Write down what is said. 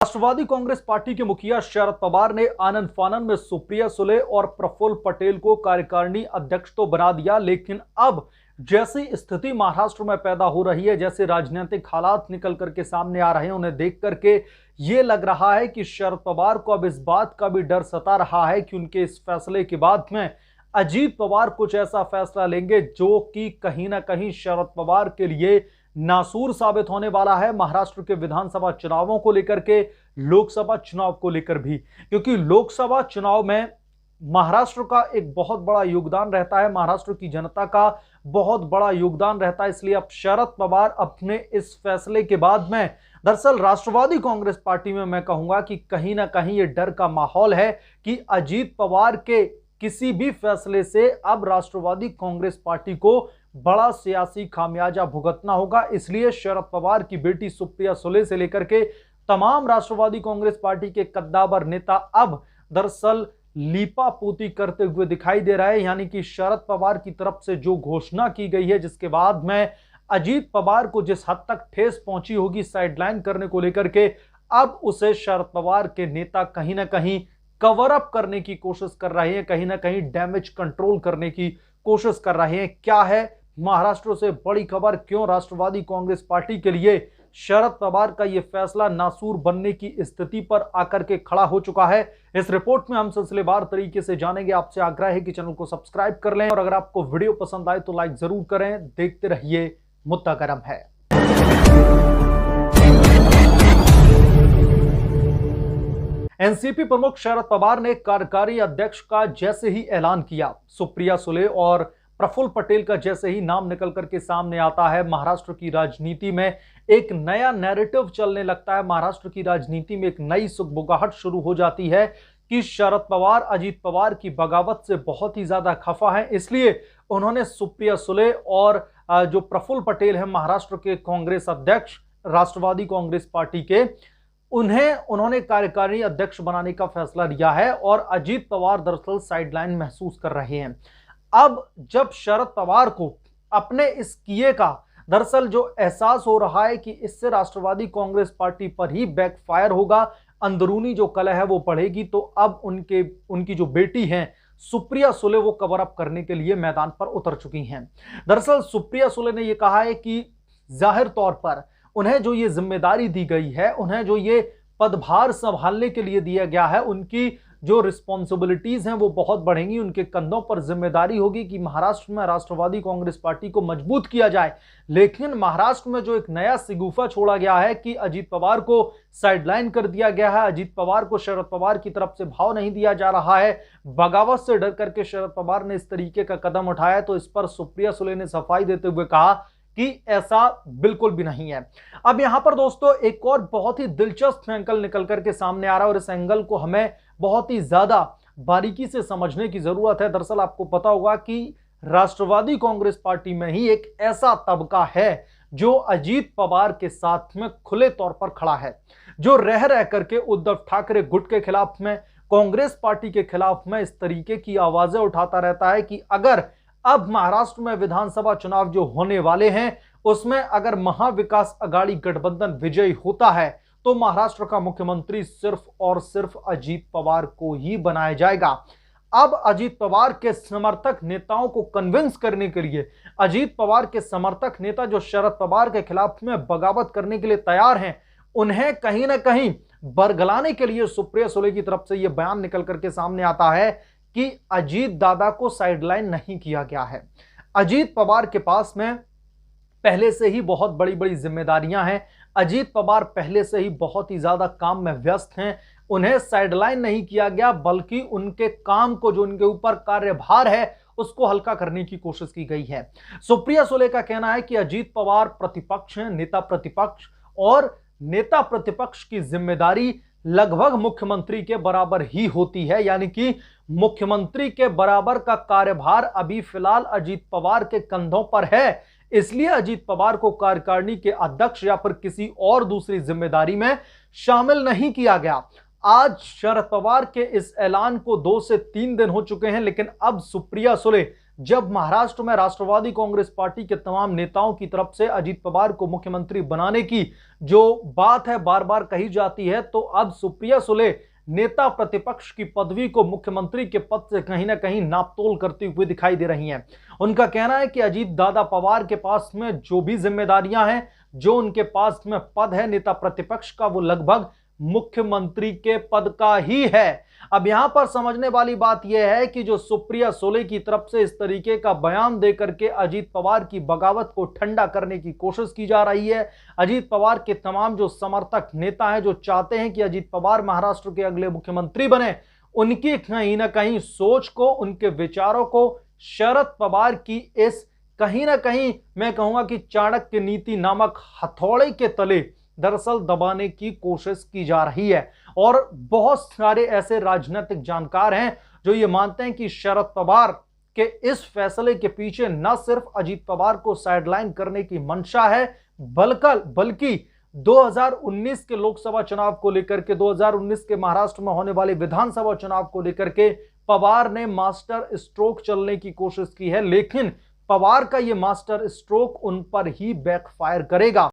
राष्ट्रवादी Congress party के मुखिया शरद पवार ने आनन फानन में सुप्रिया सुले और प्रफुल्ल पटेल को कार्यकारिणी अध्यक्ष तो बना दिया, लेकिन अब जैसी स्थिति महाराष्ट्र में पैदा हो रही है, जैसे राजनीतिक हालात निकल करके सामने आ रहे हैं, उन्हें देख करके ये लग रहा है कि शरद पवार को अब इस बात का भी डर सता रहा है कि उनके इस फैसले के बाद में अजीत पवार कुछ ऐसा फैसला लेंगे जो कि कहीं ना कहीं शरद पवार के लिए नासूर साबित होने वाला है। महाराष्ट्र के विधानसभा चुनावों को लेकर के, लोकसभा चुनाव को लेकर भी, क्योंकि लोकसभा चुनाव में महाराष्ट्र का एक बहुत बड़ा योगदान रहता है, महाराष्ट्र की जनता का बहुत बड़ा योगदान रहता है। इसलिए अब शरद पवार अपने इस फैसले के बाद में, दरअसल राष्ट्रवादी कांग्रेस पार्टी में मैं कहूंगा कि कहीं ना कहीं ये डर का माहौल है कि अजीत पवार के किसी भी फैसले से अब राष्ट्रवादी कांग्रेस पार्टी को बड़ा सियासी खामियाजा भुगतना होगा। इसलिए शरद पवार की बेटी सुप्रिया सुले से लेकर के तमाम राष्ट्रवादी कांग्रेस पार्टी के कद्दावर नेता अब दरअसल लीपापोती करते हुए दिखाई दे रहा है। यानी कि शरद पवार की तरफ से जो घोषणा की गई है, जिसके बाद में अजीत पवार को जिस हद तक ठेस पहुंची होगी साइडलाइन करने को लेकर के, अब उसे शरद पवार के नेता कहीं ना कहीं कवर अप करने की कोशिश कर रहे हैं, कहीं ना कहीं डैमेज कंट्रोल करने की कोशिश कर रहे हैं। क्या है महाराष्ट्र से बड़ी खबर, क्यों राष्ट्रवादी कांग्रेस पार्टी के लिए शरद पवार का यह फैसला नासूर बनने की स्थिति पर आकर के खड़ा हो चुका है, इस रिपोर्ट में हम सिलसिलेवार तरीके से जानेंगे। आपसे आग्रह है कि चैनल को सब्सक्राइब कर लें और अगर आपको वीडियो पसंद आए तो लाइक जरूर करें। देखते रहिए, मुद्दा गर्म है। एनसीपी प्रमुख शरद पवार ने कार्यकारी अध्यक्ष का जैसे ही ऐलान किया, सुप्रिया सुले और प्रफुल्ल पटेल का जैसे ही नाम निकल करके सामने आता है, महाराष्ट्र की राजनीति में एक नया नैरेटिव चलने लगता है। महाराष्ट्र की राजनीति में एक नई सुगबुगाहट शुरू हो जाती है कि शरद पवार अजीत पवार की बगावत से बहुत ही ज्यादा खफा है। इसलिए उन्होंने सुप्रिया सुले और जो प्रफुल्ल पटेल है महाराष्ट्र के कांग्रेस अध्यक्ष राष्ट्रवादी कांग्रेस पार्टी के, उन्होंने कार्यकारी अध्यक्ष बनाने का फैसला लिया है और अजीत पवार दरअसल साइडलाइन महसूस कर रहे हैं। अब जब शरद पवार को अपने इस किए का दरअसल जो एहसास हो रहा है कि इससे राष्ट्रवादी कांग्रेस पार्टी पर ही बैकफायर होगा, अंदरूनी जो कलह है वो बढ़ेगी, तो अब उनकी जो बेटी हैं सुप्रिया सुले वो कवर अप करने के लिए मैदान पर उतर चुकी हैं। दरअसल सुप्रिया सुले ने यह कहा है कि जाहिर तौर पर उन्हें जो ये जिम्मेदारी दी गई है, उन्हें जो ये पदभार संभालने के लिए दिया गया है, उनकी जो रिस्पॉन्सिबिलिटीज हैं वो बहुत बढ़ेंगी, उनके कंधों पर जिम्मेदारी होगी कि महाराष्ट्र में राष्ट्रवादी कांग्रेस पार्टी को मजबूत किया जाए। लेकिन महाराष्ट्र में जो एक नया सिगुफा छोड़ा गया है कि अजीत पवार को साइडलाइन कर दिया गया है, अजीत पवार को शरद पवार की तरफ से भाव नहीं दिया जा रहा है, बगावत से डर करके शरद पवार ने इस तरीके का कदम उठाया, तो इस पर सुप्रिया सुले ने सफाई देते हुए कहा कि ऐसा बिल्कुल भी नहीं है। अब यहां पर दोस्तों एक और बहुत ही दिलचस्प एंगल निकल करके सामने आ रहा है और इस एंगल को हमें बहुत ही ज्यादा बारीकी से समझने की जरूरत है। दरअसल आपको पता होगा कि राष्ट्रवादी कांग्रेस पार्टी में ही एक ऐसा तबका है जो अजीत पवार के साथ में खुले तौर पर खड़ा है, जो रह रह करके उद्धव ठाकरे गुट के खिलाफ में, कांग्रेस पार्टी के खिलाफ में इस तरीके की आवाजें उठाता रहता है कि अगर अब महाराष्ट्र में विधानसभा चुनाव जो होने वाले हैं उसमें अगर महाविकास अघाड़ी गठबंधन विजयी होता है तो महाराष्ट्र का मुख्यमंत्री सिर्फ और सिर्फ अजीत पवार को ही बनाया जाएगा। अब अजीत पवार के समर्थक नेताओं को कन्विंस करने के लिए, अजीत पवार के समर्थक नेता जो शरद पवार के खिलाफ में बगावत करने के लिए तैयार हैं, उन्हें कहीं ना कहीं बरगलाने के लिए सुप्रिया सुले की तरफ से यह बयान निकल करके सामने आता है कि अजीत दादा को साइडलाइन नहीं किया गया है। अजीत पवार के पास में पहले से ही बहुत बड़ी बड़ी जिम्मेदारियां हैं, अजीत पवार पहले से ही बहुत ही ज्यादा काम में व्यस्त हैं, उन्हें साइडलाइन नहीं किया गया बल्कि उनके काम को, जो उनके ऊपर कार्यभार है, उसको हल्का करने की कोशिश की गई है। सुप्रिया सुले का कहना है कि अजीत पवार प्रतिपक्ष हैं, नेता प्रतिपक्ष, और नेता प्रतिपक्ष की जिम्मेदारी लगभग मुख्यमंत्री के बराबर ही होती है। यानी कि मुख्यमंत्री के बराबर का कार्यभार अभी फिलहाल अजीत पवार के कंधों पर है, इसलिए अजीत पवार को कार्यकारिणी के अध्यक्ष या फिर किसी और दूसरी जिम्मेदारी में शामिल नहीं किया गया। आज शरद पवार के इस ऐलान को 2 से 3 दिन हो चुके हैं, लेकिन अब सुप्रिया सुले जब महाराष्ट्र में राष्ट्रवादी कांग्रेस पार्टी के तमाम नेताओं की तरफ से अजीत पवार को मुख्यमंत्री बनाने की जो बात है बार बार कही जाती है, तो अब सुप्रिया सुले नेता प्रतिपक्ष की पदवी को मुख्यमंत्री के पद से कहीं ना कहीं नापतोल करती हुई दिखाई दे रही हैं। उनका कहना है कि अजीत दादा पवार के पास में जो भी जिम्मेदारियां हैं, जो उनके पास में पद है नेता प्रतिपक्ष का, वो लगभग मुख्यमंत्री के पद का ही है। अब यहां पर समझने वाली बात यह है कि जो सुप्रिया सुले की तरफ से इस तरीके का बयान देकर के अजीत पवार की बगावत को ठंडा करने की कोशिश की जा रही है। अजीत पवार के तमाम जो समर्थक नेता हैं, जो चाहते हैं कि अजीत पवार महाराष्ट्र के अगले मुख्यमंत्री बने, उनकी कहीं ना कहीं सोच को, उनके विचारों को शरद पवार की इस कहीं ना कहीं मैं कहूंगा कि चाणक्य नीति नामक हथौड़े के तले दरअसल दबाने की कोशिश की जा रही है। और बहुत सारे ऐसे राजनीतिक जानकार हैं जो ये मानते हैं कि शरद पवार के इस फैसले के पीछे न सिर्फ अजीत पवार को साइडलाइन करने की मंशा है, बल्कि 2019 के लोकसभा चुनाव को लेकर के, 2019 के महाराष्ट्र में होने वाले विधानसभा चुनाव को लेकर के पवार ने मास्टर स्ट्रोक चलने की कोशिश की है, लेकिन पवार का यह मास्टर स्ट्रोक उन पर ही बैकफायर करेगा।